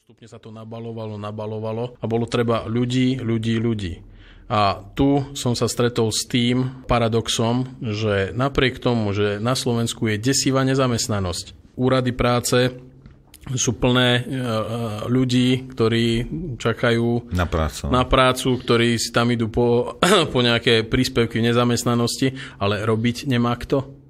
Postupne sa to nabalovalo a bolo treba ľudí. A tu som sa stretol s tým paradoxom, že napriek tomu, že na Slovensku je desivá nezamestnanosť, úrady práce sú plné ľudí, ktorí čakajú na prácu, ktorí si tam idú po nejaké príspevky v nezamestnanosti, ale robiť nemá kto.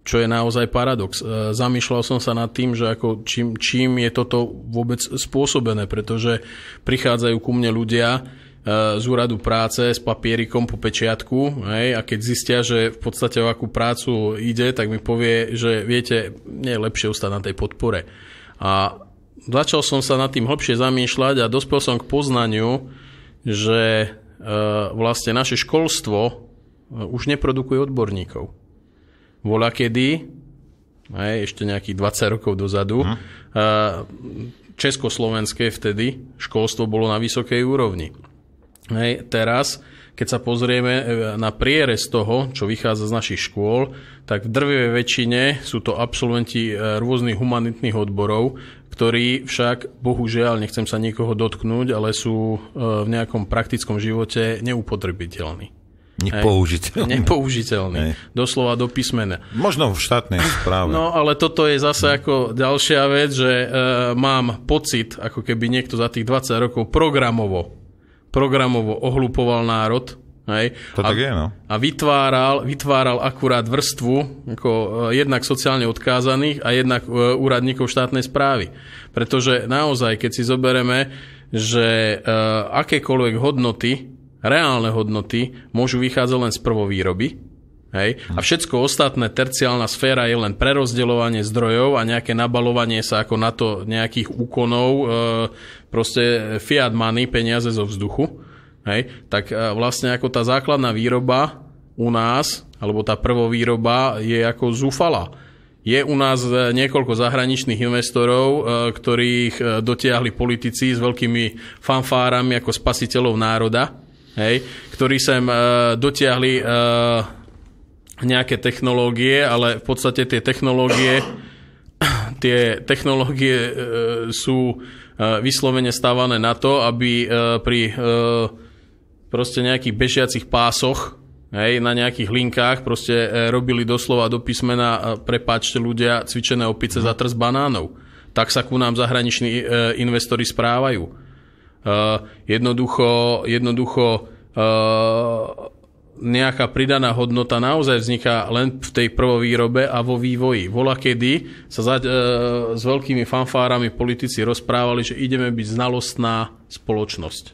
Čo je naozaj paradox. Zamýšľal som sa nad tým, že ako čím je toto vôbec spôsobené, pretože prichádzajú ku mne ľudia z úradu práce s papierikom po pečiatku, a keď zistia, že v podstate o akú prácu ide, tak mi povie, že viete, nie je lepšie ostať na tej podpore. A začal som sa nad tým hlbšie zamýšľať a dospel som k poznaniu, že vlastne naše školstvo už neprodukuje odborníkov. Voľakedy, ešte nejakých 20 rokov dozadu, československé vtedy školstvo bolo na vysokej úrovni. Teraz, keď sa pozrieme na prierez toho, čo vychádza z našich škôl, tak v drvivej väčšine sú to absolventi rôznych humanitných odborov, ktorí však, bohužiaľ, nechcem sa nikoho dotknúť, ale sú v nejakom praktickom živote neupotrebiteľní. Nepoužiteľný. Doslova do písmena. Možno v štátnej správe. No, ale toto je zase ako ďalšia vec, že mám pocit, ako keby niekto za tých 20 rokov programovo ohlupoval národ. To tak je, no. A vytváral akurát vrstvu ako jednak sociálne odkázaných a jednak úradníkov štátnej správy. Pretože naozaj, keď si zobereme, že akékoľvek hodnoty, reálne hodnoty môžu vychádzať len z prvovýroby. A všetko ostatné, terciálna sféra je len prerozdeľovanie zdrojov a nejaké nabalovanie sa ako na to nejakých úkonov, proste fiat money, peniaze zo vzduchu. Tak vlastne ako tá základná výroba u nás, alebo tá prvovýroba je ako zúfalá. Je u nás niekoľko zahraničných investorov, ktorých dotiahli politici s veľkými fanfárami ako spasiteľov národa, ktorí sem dotiahli nejaké technológie, ale v podstate tie technológie sú vyslovene stávané na to, aby pri proste nejakých bežiacich pásoch, na nejakých linkách proste robili doslova do písmena, prepáčte ľudia, cvičené opice za trst banánov. Tak sa ku nám zahraniční investori správajú. Jednoducho nejaká pridaná hodnota naozaj vzniká len v tej prvovýrobe a vo vývoji. Voľakedy sa s veľkými fanfárami politici rozprávali, že ideme byť znalostná spoločnosť.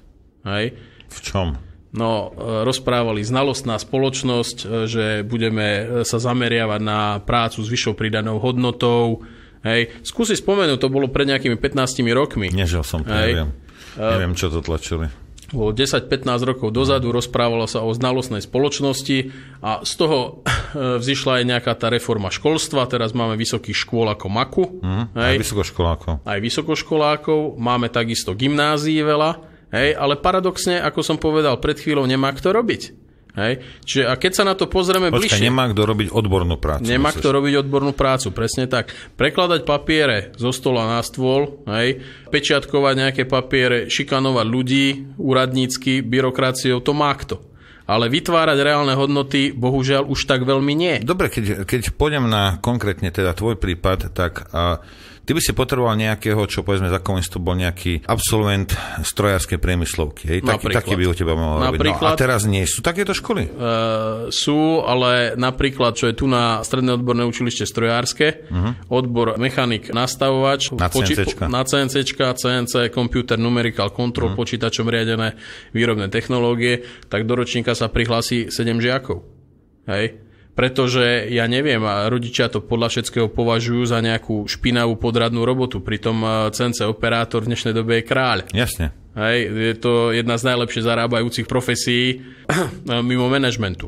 V čom? No, rozprávali znalostná spoločnosť, že budeme sa zameriavať na prácu s vyššou pridanou hodnotou. Skúsi spomenúť, to bolo pred nejakými 15 rokmi. Nežil som, neviem, čo to tlačili. Bolo 10-15 rokov dozadu, rozprávalo sa o znalostnej spoločnosti a z toho vzýšla aj nejaká tá reforma školstva. Teraz máme vysokých škôl ako MAKu. Aj vysokoškolákov. Máme takisto gymnázií veľa. Ale paradoxne, ako som povedal pred chvíľou, nemá kto robiť. Čiže, a keď sa na to pozrieme bližšie... nemá kto robiť odbornú prácu. Nemá kto robiť odbornú prácu, presne tak. Prekladať papiere zo stola na stôl, pečiatkovať nejaké papiere, šikanovať ľudí, úradnícky, byrokraciou, to má kto. Ale vytvárať reálne hodnoty, bohužiaľ, už tak veľmi nie. Dobre, keď pôjdem na konkrétne teda tvoj prípad, tak... Ty by si potreboval nejakého, čo povedzme za komunistov bol nejaký absolvent strojárskej priemyslovky. Taký by u teba mohol robiť. No, a teraz nie sú takéto školy? Sú, ale napríklad, čo je tu na Stredné odborné učilište strojárske, odbor mechanik nastavovač, na CNCčka, CNC, Computer Numerical Control, počítačom riadené výrobné technológie, tak do ročníka sa prihlási 7 žiakov. Pretože, ja neviem, rodičia to podľa všetkého považujú za nejakú špinavú podradnú robotu. Pritom CNC operátor v dnešnej dobe je kráľ. Jasne. Je to jedna z najlepšie zarábajúcich profesí mimo manažmentu.